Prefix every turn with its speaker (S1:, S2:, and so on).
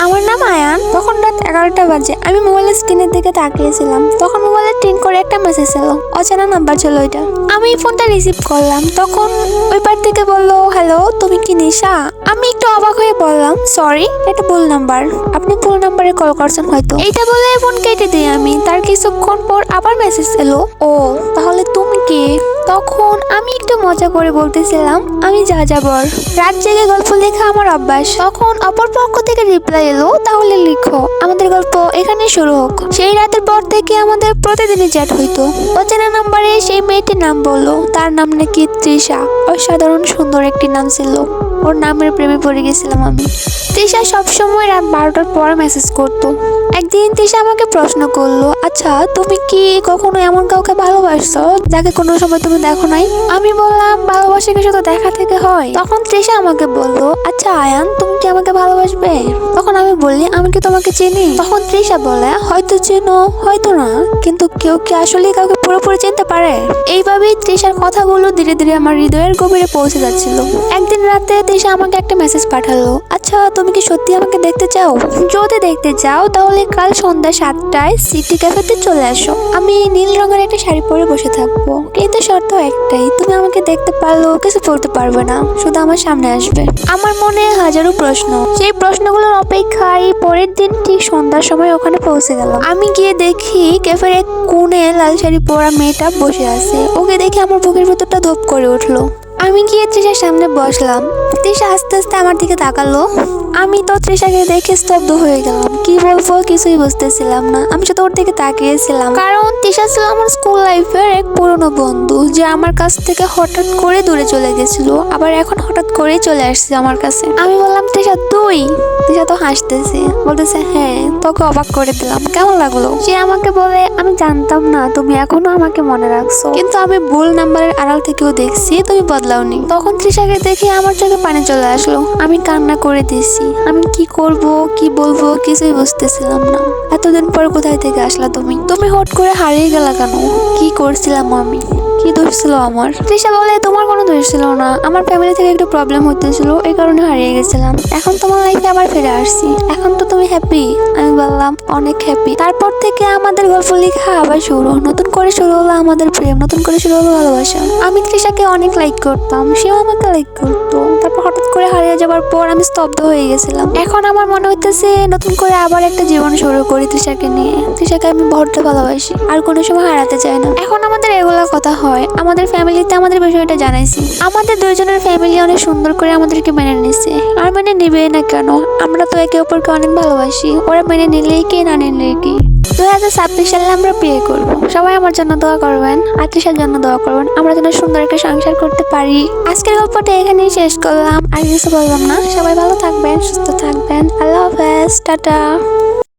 S1: আমার নাম আয়ান। তখন রাত 11টা বাজে। আমি মোবাইলের স্ক্রিনের দিকে তাকিয়েছিলাম। তখন মোবাইলে টিন করে একটা মেসেজ এলো। অচেনা নাম্বার ছিল ওইটা। আমি ফোনটা রিসিভ করলাম। তখন ওই পার থেকে বললো, হ্যালো, তুমি কি নিশা? আমি একটু অবাক হয়ে বললাম, সরি, এটা ভুল নাম্বার, আপনি ভুল নাম্বারে কল করছেন হয়তো। এইটা বলে ফোন কেটে দিই আমি। তার কিছুক্ষণ পর আবার মেসেজ এলো, ও তাহলে তুমি কে? তখন আমি একটু মজা করে বলতেছিলাম, আমি যাযাবর, রাত জেগে গল্প লেখা আমার অভ্যাস। তখন অপর পক্ষ থেকে রিপ্লাই এলো, তাহলে লিখো, আমাদের গল্প এখানে শুরু হোক। সেই রাতের পর থেকে আমাদের প্রতিদিনই চ্যাট হইতো। অচেনা নাম্বারে সেই মেয়েটির নাম বললো, তার নাম নাকি তৃষা। অসাধারণ সুন্দর একটি নাম ছিল। ওর নামের প্রেমে পড়ে গেছিলাম আমি। তৃষা সবসময় রাত 12টার পর মেসেজ করতো। একদিন তৃষা আমাকে প্রশ্ন করলো, আচ্ছা তুমি কি কখনো এমন কাউকে ভালোবাসছো যাকে কোনো সময় তুমি দেখো নাই? আমি বললাম, ভালোবাসা কি শুধু দেখা থেকে হয়? তখন তৃষা আমাকে বললো, আচ্ছা আয়ান, তুমি কি আমাকে ভালোবাসবে? তখন আমি বললি, আমি কি তোমাকে চিনি? তখন তৃষা বলে, হয়তো চিনো, হয়তো না, কিন্তু কেউ কি আসলে কাউকে পুরোপুরি চিনতে পারে? এইভাবেই তৃষার কথাগুলো ধীরে ধীরে আমার হৃদয়ের গভীরে পৌঁছে যাচ্ছিল। একদিন রাতে তৃষা আমাকে একটা মেসেজ পাঠালো, আচ্ছা তুমি কি সত্যি আমাকে দেখতে চাও? যদি দেখতে চাও তাহলে কাল সন্ধ্যা 7টায় সিটি ক্যাফেতে চলে আসো। আমি নীল রঙের একটা শাড়ি পরে বসে থাকবো, কিন্তু শর্ত একটাই, তুমি আমাকে দেখতে পারলেও কিছু বলতে পারবে না, শুধু আমার সামনে আসবে। আমার মনে হাজারো প্রশ্ন। সেই প্রশ্নগুলোর অপেক্ষায় পরের দিন ঠিক সন্ধ্যার সময় ওখানে পৌঁছে গেল। আমি গিয়ে দেখি ক্যাফের এক কোণে লাল শাড়ি পরা মেয়েটা বসে আছে। ওকে দেখে আমার বুকের ভেতরটা ধপ করে উঠলো। আমি গিয়ে তৃষার সামনে বসলাম। তৃষা আস্তে আস্তে আমার দিকে তাকালো। আমি তো তৃষাকে দেখে স্তব্ধ হয়ে গেলাম। কি বলবো কিছুই বুঝতেছিলাম না। আমি শুধু ওর দিকে তাকিয়েছিলাম, কারণ তৃষা ছিল আমার স্কুল লাইফের এক পুরনো বন্ধু, যে আমার কাছ থেকে হঠাৎ করে দূরে চলে গেছিল, আবার এখন হঠাৎ করেই চলে আসছে আমার কাছে। আমি বললাম, তৃষা তুই? তৃষা তো হাসতেছে, বলতেছে হ্যাঁ। তোকে অবাক করে দিলাম, কেমন লাগলো? সে আমাকে বলে, আমি জানতাম না তুমি এখনো আমাকে মনে রাখছো, কিন্তু আমি ভুল নাম্বারের আড়াল থেকেও দেখছি তুমি বদলাওনি। তখন তৃষাকে দেখে আমার চোখে পানি চলে আসলো। আমি কান্না করে দিয়েছি। আমি কি করব, কি বলবো কিছুই বুঝতেছিলাম না। এতদিন পর কোথায় থেকে আসলা তুমি? তুমি হট করে হারিয়ে গেলা কেন? কি করছিলাম আমি? কি দোষ ছিল আমার? তৃষা বলে, তোমার কোনো দোষ ছিল না, আমার ফ্যামিলি থেকে একটু প্রবলেম হতেছিল, এই কারণে হারিয়ে গেছিলাম। এখন তোমার লাইফে আবার ফিরে আসছি। এখন তো তুমি হ্যাপি? আমি বললাম, অনেক হ্যাপি। তারপর থেকে আমাদের গল্প লেখা আবার শুরু। নতুন করে শুরু হলো আমাদের প্রেম, নতুন করে শুরু হলো ভালোবাসা। আমি তৃষাকে অনেক লাইক করতাম, সেও আমাকে লাইক করতো। তারপর হঠাৎ করে হারিয়ে যাবার পর আমি স্তব্ধ হয়ে গেছিলাম। এখন আমার মনে হইতেছে নতুন করে আবার একটা জীবন শুরু করি তৃষাকে নিয়ে। তৃষাকে আমি বড্ড ভালোবাসি, আর কোনো সময় হারাতে চাই না। এখন আমাদের এগুলা কথা হয়, আমাদের ফ্যামিলিতে আমাদের বিষয়টা জানাইছি। আমাদের দুইজনের ফ্যামিলি অনেক সুন্দর করে আমাদেরকে মেনে নিছে। আর মেনে নিবে না কেন? আমরা তো একে অপরকে অনেক ভালোবাসি। ওরা মেনে নিলেই কি, না নিলেই কি। 2026 সালে আমরা বিয়ে করব। সবাই আমার জন্য দোয়া করবেন, আর তৃষার জন্য দোয়া করবেন, আমরা যেন সুন্দর একটা সংসার করতে পারি। আজকের গল্পটা এখানেই শেষ করলাম, আর কিছু বললাম না। সবাই ভালো থাকবেন, সুস্থ থাকবেন। আল্লাহ হাফেজ, টাটা।